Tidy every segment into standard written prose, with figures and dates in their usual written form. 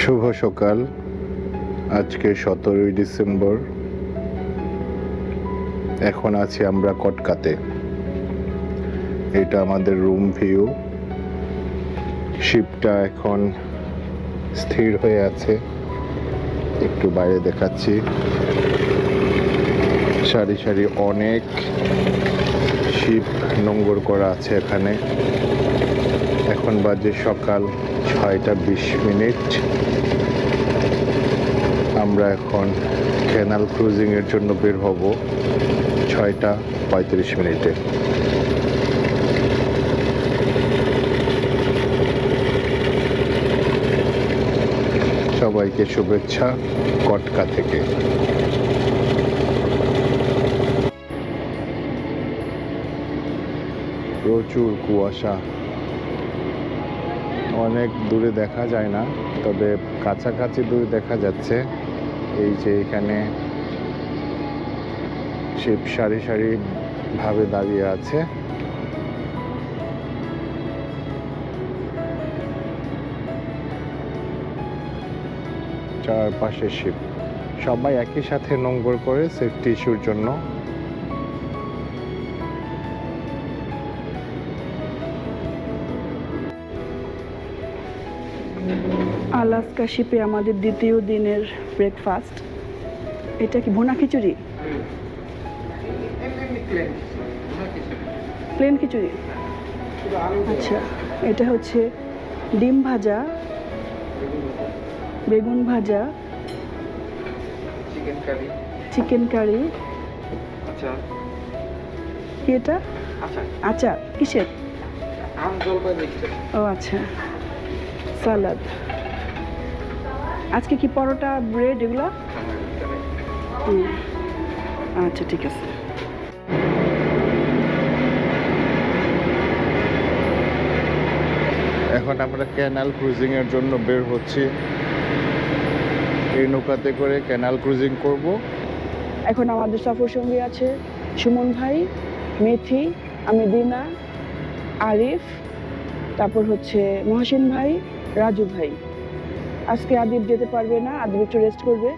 শুভ সকাল। আজকে 17ই ডিসেম্বর। এখন আছি আমরা কটকাতে। এটা আমাদের রুম ভিউ। শিপটা এখন স্থির হয়ে আছে, একটু বাইরে দেখাচ্ছি। সারি সারি অনেক শিপ নোঙ্গর করা আছে এখানে। এখন বাজে সকাল 6:20। আমরা এখন ক্যানাল ক্রুজিংয়ের জন্য বের হব 6:35। সবাইকে শুভেচ্ছা কটকা থেকে। প্রচুর কুয়াশা, অনেক দূরে দেখা যায় না, তবে কাছাকাছি দূরে দেখা যাচ্ছে। এই যে এখানে শিপ সারি সারি ভাবে দাঁড়িয়ে আছে। চারপাশে শিপ, সবাই একই সাথে নোঙ্গর করে সেফটি ইস্যুর জন্য। আলাস্কা শিপে আমাদের দ্বিতীয় দিনের ব্রেকফাস্ট। এটা কি ভুনা খিচুড়ি? প্লেন খিচুড়ি। আচ্ছা, এটা হচ্ছে ডিম ভাজা, বেগুন ভাজা, চিকেন কারি। কি এটা? আচার কিসের? ও আচ্ছা, সালাদ। আজকে কি পরোটা, ব্রেড এগুলো? আচ্ছা, ঠিক আছে। এখন আমরা ক্যানাল ক্রুজিংয়ের জন্য বের হচ্ছি। এই নৌকাতে করে ক্যানাল ক্রুজিং করব। এখন আমাদের সফর সঙ্গী আছে সুমন ভাই, মেথি, আমি দিনা, আরিফ, তারপর হচ্ছে মহসিন ভাই, রাজু ভাই। আজকে আদিব যেতে পারবে না, আদিব একটু রেস্ট করবে।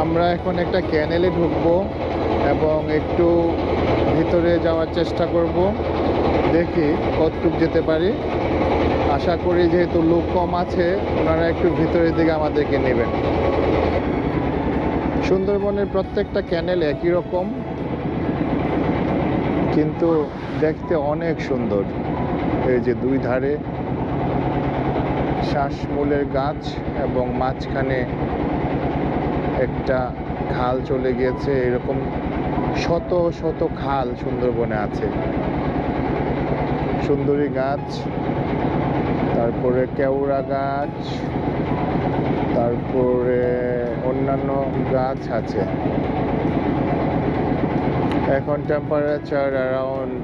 আমরা এখন একটা ক্যানেলে ঢুকবো এবং একটু ভিতরে যাওয়ার চেষ্টা করব। দেখি কতটুকু যেতে পারি। আশা করি যেহেতু লোক কম আছে, ওনারা একটু ভিতরের দিকে আমাদেরকে নেবেন। সুন্দরবনের প্রত্যেকটা ক্যানেল একই রকম, কিন্তু দেখতে অনেক সুন্দর। এই যে দুই ধারে শ্বাসমূলের গাছ এবং মাঝখানে একটা খাল চলে গিয়েছে। এরকম শত শত খাল সুন্দরবনে আছে। সুন্দরী গাছ, তারপরে কেওড়া গাছ, তারপরে অন্যান্য গাছ আছে। এখন temperature around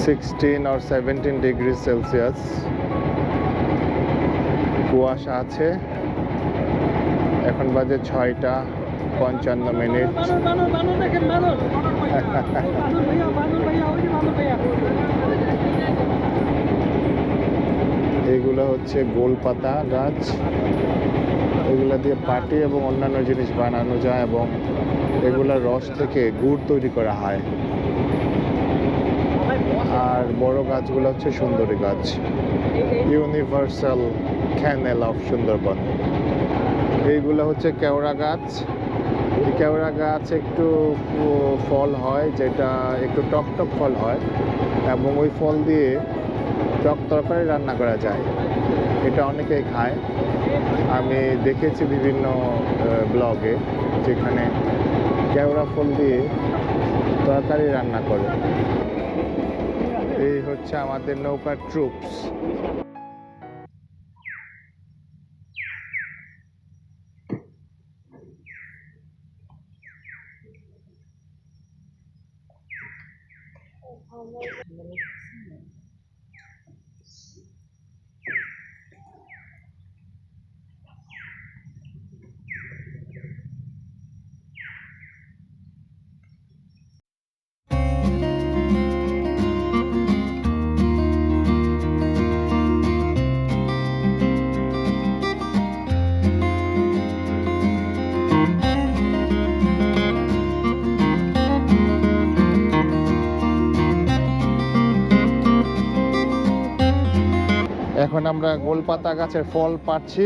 16 or 17 degree Celsius. কুয়াশা আছে। এখন বাজে 6:55। এগুলো হচ্ছে গোলপাতা গাছ। এগুলা দিয়ে পাটি এবং অন্যান্য জিনিস বানানো যায় এবং এগুলার রস থেকে গুড় তৈরি করা হয়। আর বড় গাছগুলো হচ্ছে সুন্দরী গাছ। Universal canal of Sundarban. এইগুলো হচ্ছে কেওড়া গাছ। এই কেওড়া গাছ একটু ফল হয়, যেটা একটু টক টক ফল হয় এবং ওই ফল দিয়ে টক তরকারি রান্না করা যায়। এটা অনেকেই খায়। আমি দেখেছি বিভিন্ন ব্লগে, যেখানে কেওড়া ফল দিয়ে তরকারি রান্না করে। এই হচ্ছে আমাদের নৌকার ট্রুপস। এখন আমরা গোলপাতা গাছের ফল পাচ্ছি,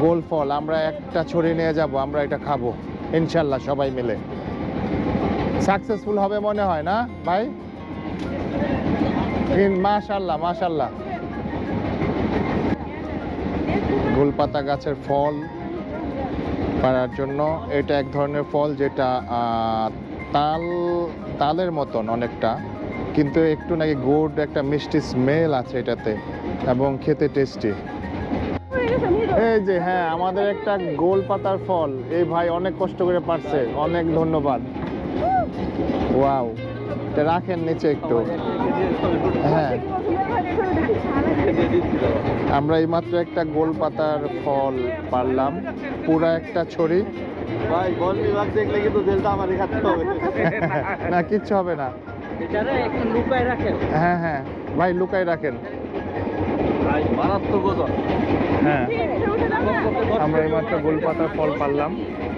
গোল ফল। আমরা একটা ছড়ি নিয়ে যাব, আমরা এটা খাবো ইনশাল্লাহ সবাই মিলে। সাকসেসফুল হবে মনে হয় না ভাই? মাশাল্লাহ মাশাল্লাহ। গোলপাতা গাছের ফল পাড়ার জন্য, এটা এক ধরনের ফল যেটা তালের মতন অনেকটা, কিন্তু একটু নাকি গুড একটা মিষ্টি স্মেল আছে এটাতে এবং খেতে টেস্টি। এই যে হ্যাঁ, আমাদের একটা গোল পাতার ফল, এই ভাই অনেক কষ্ট করে পারছে, অনেক ধন্যবাদ। ওয়াও, এটা রাখেন নিচে একটু। হ্যাঁ, আমরা এইমাত্র একটা গোল পাতার ফল পারলাম, পুরা একটা ছড়ি। ভাই বন বিভাগ দেখলে কিন্তু জেলটা আমারই খাতে হবে। না কিচ্ছু হবে না। এটারে একটু লুকায় রাখেন। হ্যাঁ হ্যাঁ ভাই, লুকাই রাখেন। ভাই মারাত্মক ওজন। হ্যাঁ, আমরা এইমাত্র গোল পাতার ফল পারলাম,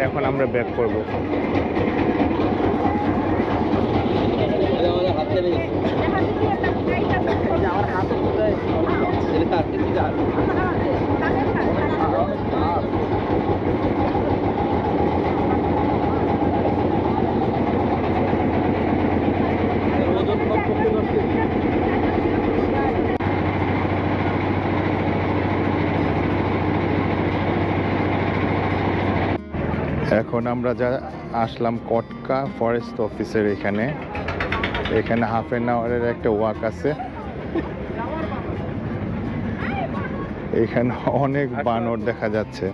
এখন আমরা ব্যাক করব। আমার হাতে লেগে আমার হাতে কোথায় এটা হাতে কি আর ওজন কম করতে করতে এখন আমরা যা আসলাম কটকা ফরেস্ট অফিসের এখানে। এখানে হাফ অ্যান আওয়ারের একটা ওয়াক আছে। এখানে অনেক বানর দেখা যাচ্ছে।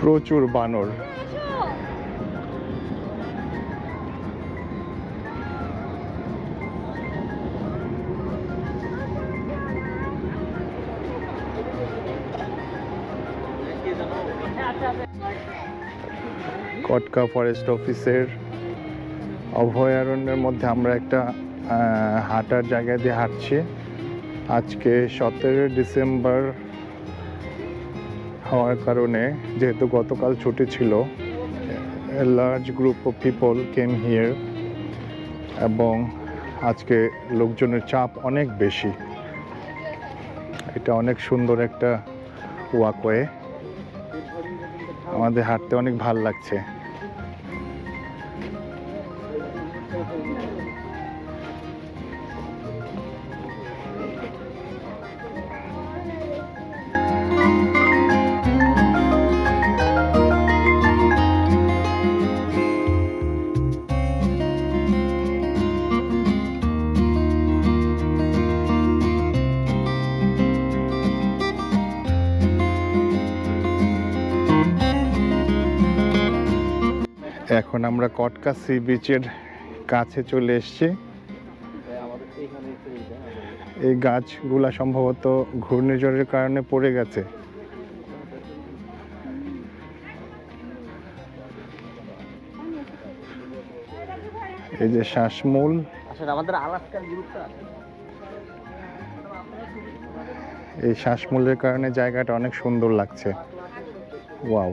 প্রচুর বানর। কটকা ফরেস্ট অফিসের অভয়ারণ্যের মধ্যে আমরা একটা হাঁটার জায়গা দিয়ে হাঁটছি। আজকে 17 ডিসেম্বর হওয়ার কারণে, যেহেতু গতকাল ছুটি ছিল, large group of people came here এবং আজকে লোকজনের চাপ অনেক বেশি। এটা অনেক সুন্দর একটা ওয়াকওয়ে, আমাদের হাঁটতে অনেক ভালো লাগছে। এখন আমরা কটকা সি বিচের কাছে চলে এসেছি। এই গাছগুলা সম্ভবত ঘূর্ণিঝড়ের কারণে পড়ে গেছে। এই যে শ্বাসমূল, আসলে আমাদের আলাস্কার গ্রুপটা এই শ্বাসমূলের কারণে জায়গাটা অনেক সুন্দর লাগছে। ওয়াও,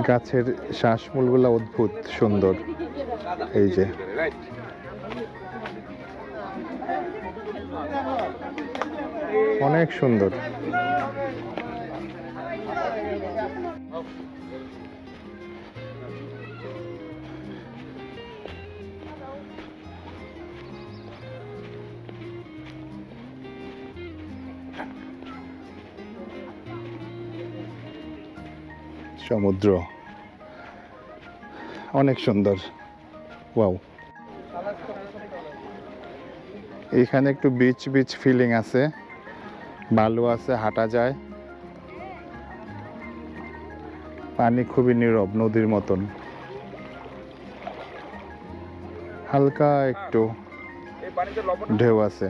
গাছের শ্বাসমূলগুলো অদ্ভুত সুন্দর। এই যে অনেক সুন্দর। সমুদ্র অনেক সুন্দর। ওয়াও, এখানে একটু বিচ বিচ ফিলিং আছে, বালু আছে, হাঁটা যায়, পানি খুবই নীরব, নদীর মতন। হালকা একটু ঢেউ আছে।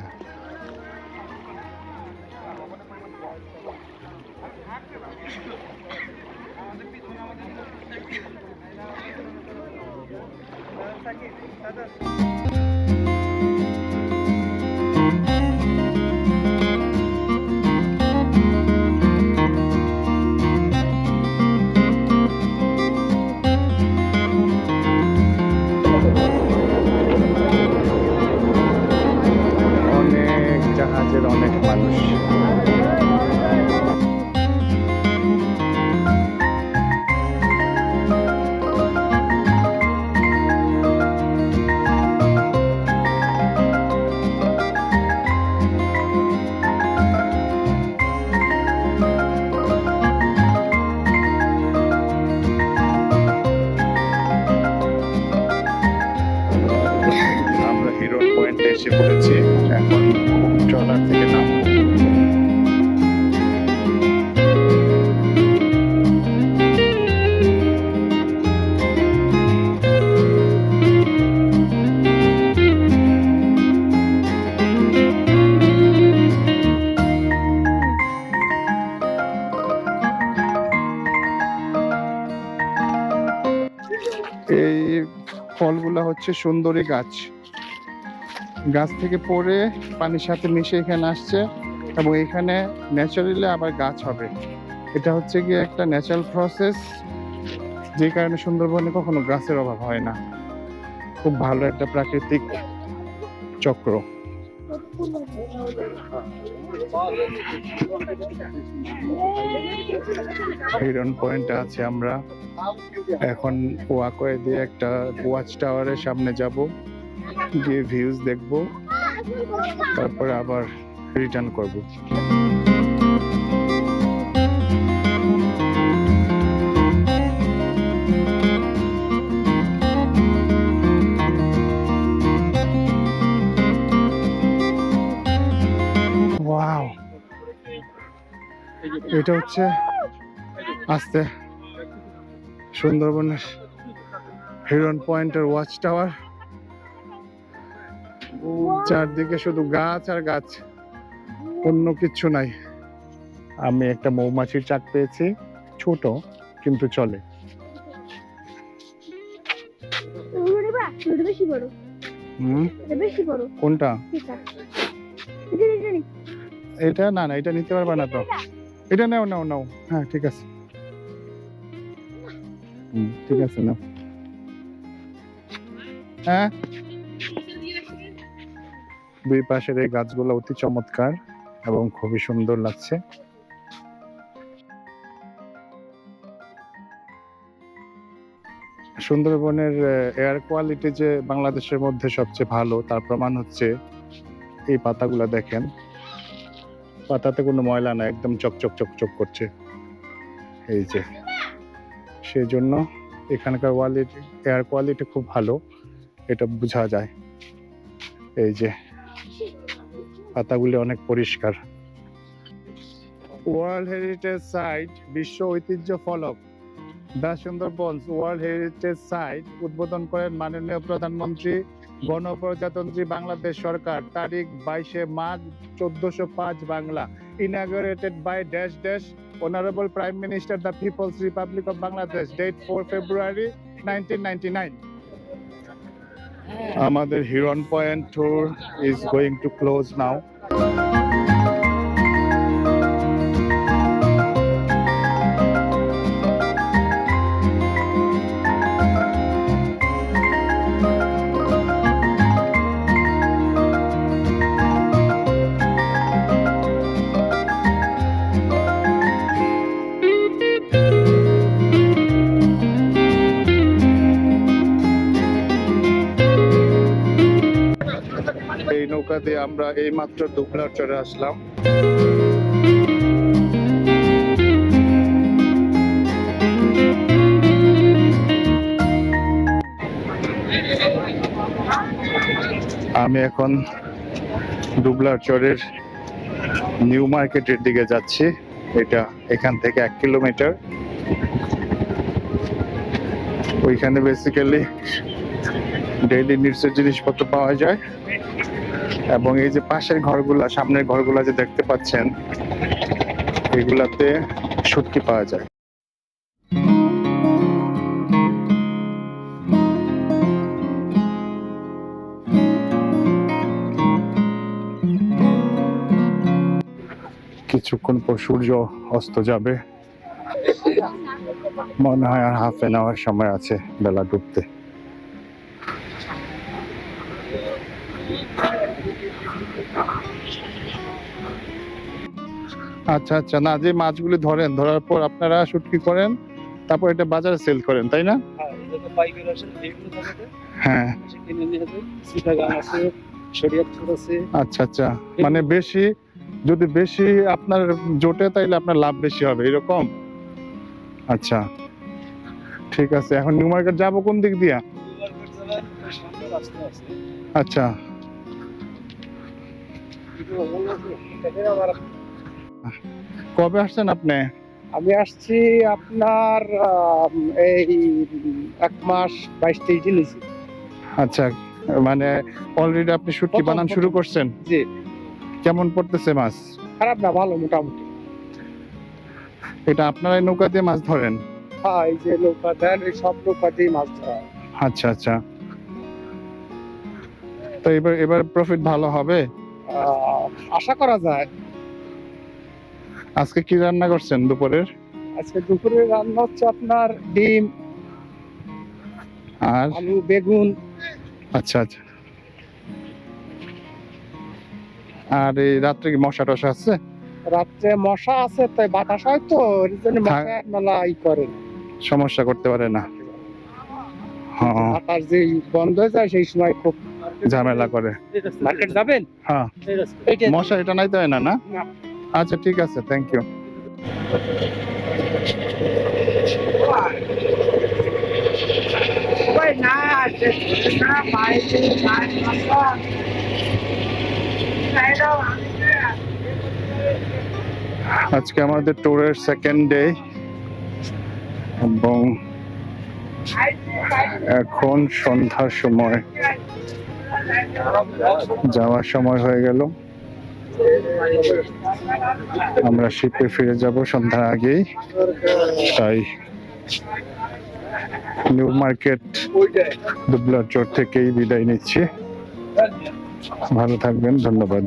এসে পড়েছি, এখন ট্রলার থেকে নামবো। এই ফলগুলা হচ্ছে সুন্দরী গাছ, গাছ থেকে পড়ে পানির সাথে মিশে এখানে আসছে এবং এখানে ন্যাচারালি আবার গাছ হবে। এটা হচ্ছে গিয়ে একটা ন্যাচারাল প্রসেস, যে কারণে সুন্দরবনে কখনো গাছের অভাব হয় না। খুব ভালো একটা প্রাকৃতিক চক্র। হিরন পয়েন্টে আছে আমরা এখন, ওয়াকওয়ে দিয়ে একটা ওয়াচ টাওয়ারের সামনে যাব, গিয়ে ভিউজ দেখব, তারপরে আবার রিটার্ন করব। ওয়াও, এটা হচ্ছে আস্তে সুন্দরবনের হিরন পয়েন্টের ওয়াচ টাওয়ার। চারদিকে শুধু গাছ আর গাছ, অন্য কিচ্ছু নাই। আমি একটা মৌমাছির চাক পেয়েছি, ছোট কিন্তু চলে। কোনটা? এটা না না, এটা নিতে পারবা না তো। এটা নাও নাও নাও, হ্যাঁ ঠিক আছে, ঠিক আছে নাও। হ্যাঁ, দুই পাশের এই গাছগুলো অতি চমৎকার এবং খুবই সুন্দর লাগছে। সুন্দরবনের এয়ার কোয়ালিটি যে বাংলাদেশের মধ্যে সবচেয়ে ভালো, তার প্রমাণ হচ্ছে এই পাতাগুলা দেখেন, পাতাতে কোনো ময়লা না, একদম চকচক চকচক করছে। এই যে, সেই জন্য এখানকার এয়ার কোয়ালিটি খুব ভালো, এটা বোঝা যায়। এই যে পাতাগুলি অনেক পরিষ্কার। ওয়ার্ল্ড হেরিটেজ সাইট, বিশ্ব ঐতিহ্য ফলক the Sundarbans world heritage site উদ্বোধন করেন মাননীয় প্রধানমন্ত্রী গণপ্রজাতন্ত্রী বাংলাদেশ সরকার, তারিখ 22 March 1405 Bangla. Inaugurated by dash dash honourable prime minister the people's republic of Bangladesh, date 4 February 1999। আমাদের Hiron Point tour is going to close now. এই নৌকা দিয়ে আমরা এই মাত্র দুবলার চরে আসলাম। আমি এখন দুবলার চরের নিউ মার্কেটের দিকে যাচ্ছি। এটা এখান থেকে 1 কিলোমিটার। ওইখানে বেসিক্যালি ডেইলি নিডসের জিনিসপত্র পাওয়া যায় এবং এই যে পাশের ঘরগুলা, সামনের ঘরগুলা যে দেখতে পাচ্ছেন, এগুলাতে শুটকি পাওয়া যায়। কিছুক্ষণ পর সূর্য অস্ত যাবে, মনে হয় আর হাফ এন আওয়ার সময় আছে বেলা ডুবতে। আচ্ছা আচ্ছা, না যে মাছগুলি ধরেন, ধরার পর আপনারা শুটকি করেন, তারপর এটা বাজারে সেল করেন, তাই না? হ্যাঁ, আচ্ছা আচ্ছা, মানে বেশি যদি বেশি আপনার জোটে তাইলে আপনার লাভ বেশি হবে, এরকম। আচ্ছা ঠিক আছে, এখন নিউ মার্কেট যাবো কোন দিক দিয়া? আচ্ছা, কবে আসছেন আপনি? আমি আসছি আপনার এই 1 মাস 22-23 দিন হয়েছে। আচ্ছা, মানে অলরেডি আপনি শুটকি প্রথম, বানান শুরু প্রথম। করছেন? জি, কেমন পড়তেছে মাছ? খারাপ না, ভালো মোটামুটি। এটা আপনারা নৌকা দিয়ে মাছ ধরেন? হ্যাঁ, এই যে নৌকা দেন, এই সব নৌকা দিয়ে মাছ ধরা হয়। আচ্ছা আচ্ছা। তো এবার এবার প্রফিট ভালো হবে? আশা করা যায়। আজকে কি রান্না করছেন দুপুরের? আজকে দুপুরে রান্না হচ্ছে আপনার ডিম, আর আলু, বেগুন। আচ্ছা আচ্ছা। আর এই রাত্রে কি মশা টশা আছে? রাত্রে মশা আছে, তাই বাতাস হয় তো, এর জন্য হ্যাঁ। মশা মেলা করে। সমস্যা করতে পারে না? হ্যাঁ, বাতাস যে বন্ধ হয়ে যায় সেই সময় খুব ঝামেলা করে। মার্কেট যাবেন। হ্যাঁ, মশা এটা নাই তো না? না, না। আচ্ছা ঠিক আছে, থ্যাংক ইউ। আজকে আমাদের ট্যুরের সেকেন্ড ডে এবং এখন সন্ধ্যার সময়, যাওয়ার সময় হয়ে গেল। আমরা শিপে ফিরে যাব সন্ধ্যার আগেই, তাই নিউ মার্কেট দুবলার চর থেকেই বিদায় নিচ্ছি। ভালো থাকবেন, ধন্যবাদ।